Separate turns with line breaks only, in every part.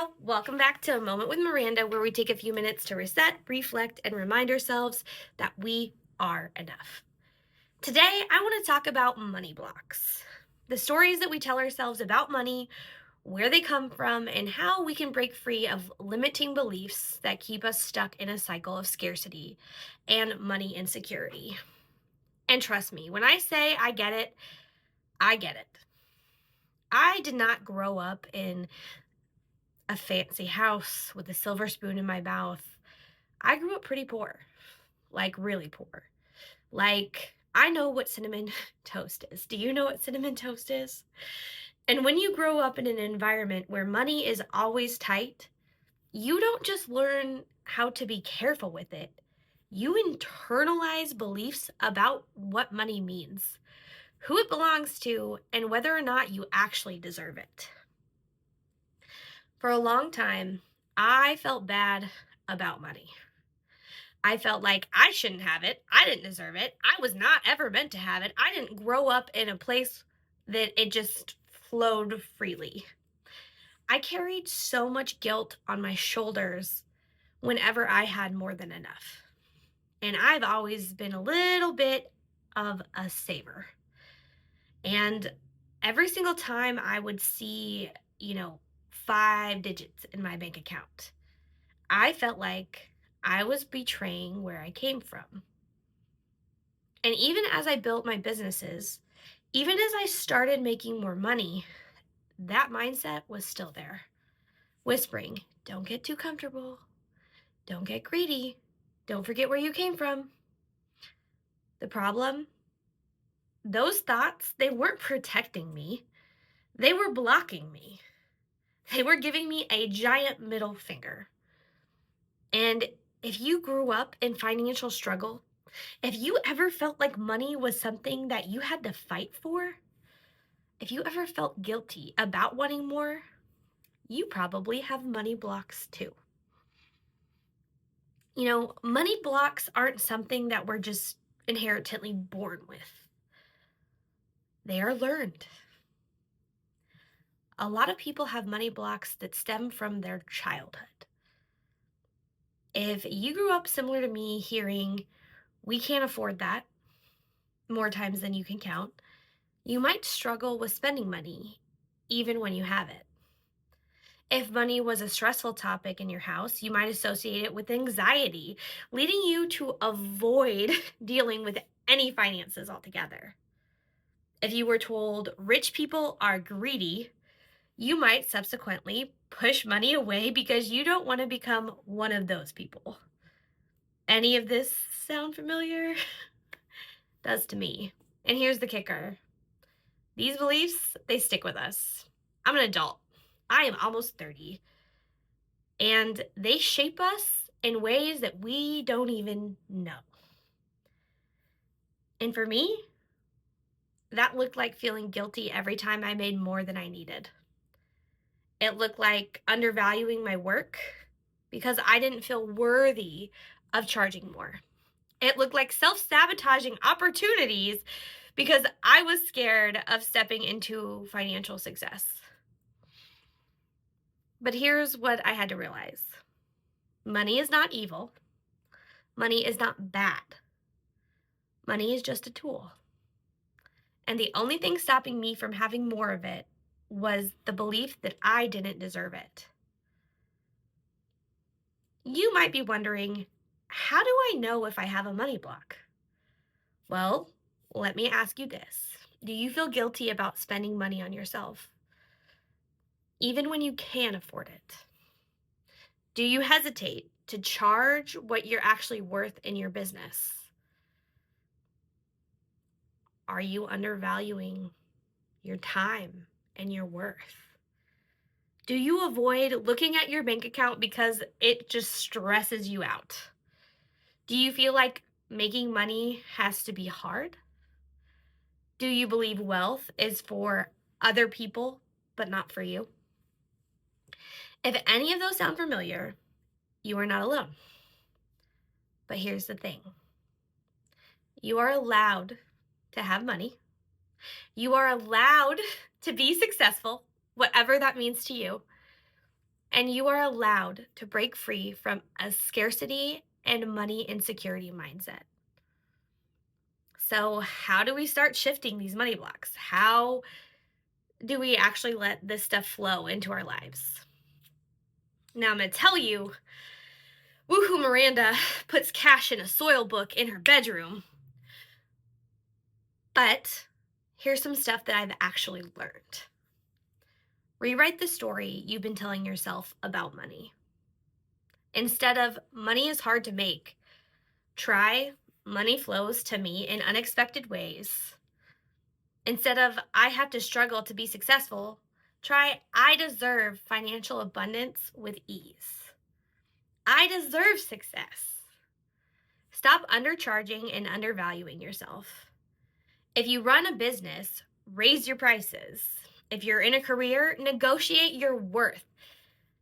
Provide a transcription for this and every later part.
y'all. Welcome back to A Moment with Miranda, where we take a few minutes to reset, reflect, and remind ourselves that we are enough. Today, I want to talk about money blocks. The stories that we tell ourselves about money, where they come from, and how we can break free of limiting beliefs that keep us stuck in a cycle of scarcity and money insecurity. And trust me, when I say I get it, I get it. I did not grow up in a fancy house with a silver spoon in my mouth. I grew up pretty poor, like really poor. Like, I know what cinnamon toast is. Do you know what cinnamon toast is? And when you grow up in an environment where money is always tight, you don't just learn how to be careful with it. You internalize beliefs about what money means, who it belongs to, and whether or not you actually deserve it. For a long time, I felt bad about money. I felt like I shouldn't have it. I didn't deserve it. I was not ever meant to have it. I didn't grow up in a place that it just flowed freely. I carried so much guilt on my shoulders whenever I had more than enough. And I've always been a little bit of a saver. And every single time I would see, 5 digits in my bank account, I felt like I was betraying where I came from. And even as I built my businesses, even as I started making more money, that mindset was still there, whispering, don't get too comfortable, don't get greedy, don't forget where you came from. The problem, those thoughts, they weren't protecting me, they were blocking me. They were giving me a giant middle finger. And if you grew up in financial struggle, if you ever felt like money was something that you had to fight for, if you ever felt guilty about wanting more, you probably have money blocks too. Money blocks aren't something that we're just inherently born with, they are learned. A lot of people have money blocks that stem from their childhood. If you grew up similar to me, hearing, we can't afford that more times than you can count, you might struggle with spending money even when you have it. If money was a stressful topic in your house, you might associate it with anxiety, leading you to avoid dealing with any finances altogether. If you were told rich people are greedy, you might subsequently push money away because you don't want to become one of those people. Any of this sound familiar? Does to me. And here's the kicker. These beliefs, they stick with us. I'm an adult. I am almost 30. And they shape us in ways that we don't even know. And for me, that looked like feeling guilty every time I made more than I needed. It looked like undervaluing my work because I didn't feel worthy of charging more. It looked like self sabotaging opportunities because I was scared of stepping into financial success. But here's what I had to realize: money is not evil, money is not bad, money is just a tool. And the only thing stopping me from having more of it was the belief that I didn't deserve it. You might be wondering, how do I know if I have a money block? Well, let me ask you this. Do you feel guilty about spending money on yourself, even when you can afford it? Do you hesitate to charge what you're actually worth in your business? Are you undervaluing your time and your worth? Do you avoid looking at your bank account because it just stresses you out? Do you feel like making money has to be hard? Do you believe wealth is for other people but not for you? If any of those sound familiar, you are not alone. But here's the thing: you are allowed to have money, you are allowed to be successful, whatever that means to you, and you are allowed to break free from a scarcity and money insecurity mindset. So, how do we start shifting these money blocks? How do we actually let this stuff flow into our lives? Now, I'm going to tell you, woohoo Miranda puts cash in a soil book in her bedroom. But here's some stuff that I've actually learned. Rewrite the story you've been telling yourself about money. Instead of money is hard to make, try money flows to me in unexpected ways. Instead of I have to struggle to be successful, try I deserve financial abundance with ease. I deserve success. Stop undercharging and undervaluing yourself. If you run a business, raise your prices. If you're in a career, negotiate your worth.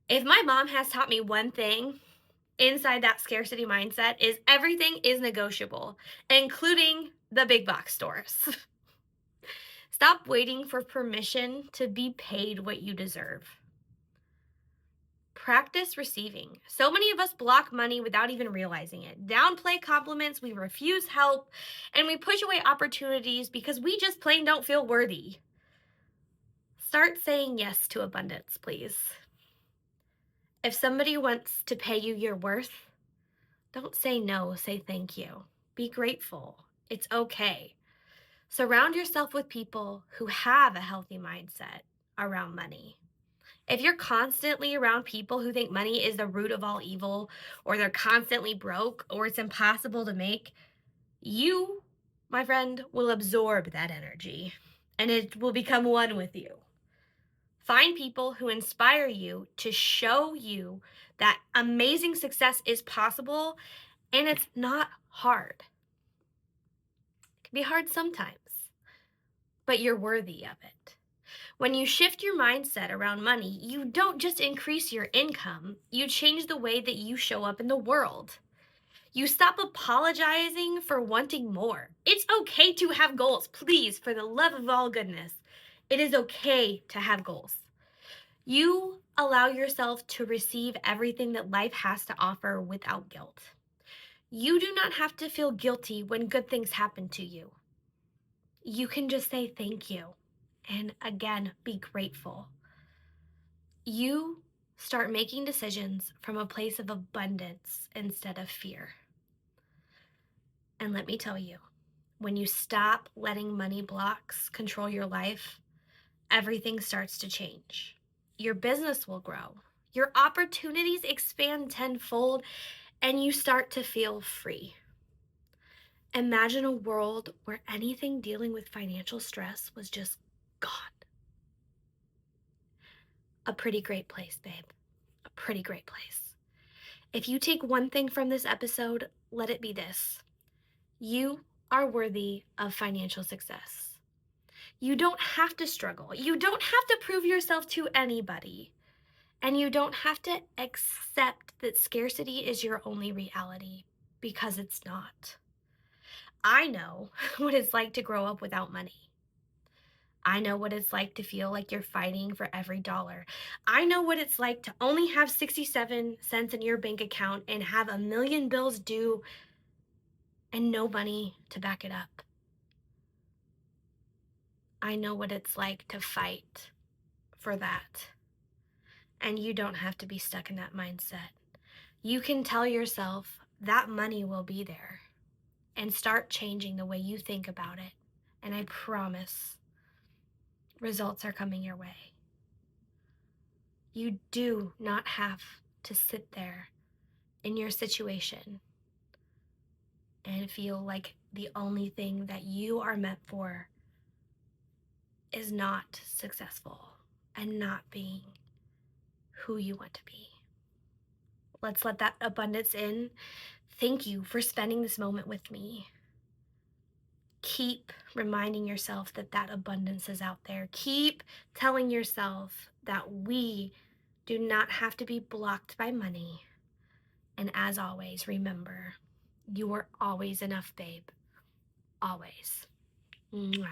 If my mom has taught me one thing inside that scarcity mindset is everything is negotiable, including the big box stores. Stop waiting for permission to be paid what you deserve. Practice receiving. So many of us block money without even realizing it. Downplay compliments, we refuse help, and we push away opportunities because we just plain don't feel worthy. Start saying yes to abundance, please. If somebody wants to pay you your worth, don't say no, say thank you. Be grateful. It's okay. Surround yourself with people who have a healthy mindset around money. If you're constantly around people who think money is the root of all evil, or they're constantly broke, or it's impossible to make, you, my friend, will absorb that energy and it will become one with you. Find people who inspire you to show you that amazing success is possible and it's not hard. It can be hard sometimes, but you're worthy of it. When you shift your mindset around money, you don't just increase your income, you change the way that you show up in the world. You stop apologizing for wanting more. It's okay to have goals. Please, for the love of all goodness, it is okay to have goals. You allow yourself to receive everything that life has to offer without guilt. You do not have to feel guilty when good things happen to you. You can just say thank you. And again, be grateful. You start making decisions from a place of abundance instead of fear. And let me tell you, when you stop letting money blocks control your life, everything starts to change. Your business will grow, your opportunities expand tenfold, and you start to feel free. Imagine a world where anything dealing with financial stress was just gone. A pretty great place, babe. A pretty great place. If you take one thing from this episode, let it be this. You are worthy of financial success. You don't have to struggle. You don't have to prove yourself to anybody. And you don't have to accept that scarcity is your only reality, because it's not. I know what it's like to grow up without money. I know what it's like to feel like you're fighting for every dollar. I know what it's like to only have 67 cents in your bank account and have a million bills due and no money to back it up. I know what it's like to fight for that. And you don't have to be stuck in that mindset. You can tell yourself that money will be there and start changing the way you think about it. And I promise results are coming your way. You do not have to sit there in your situation and feel like the only thing that you are meant for is not successful and not being who you want to be. Let's let that abundance in. Thank you for spending this moment with me. Keep reminding yourself that that abundance is out there. Keep telling yourself that we do not have to be blocked by money. And as always, remember, you are always enough, babe. Always. Mwah.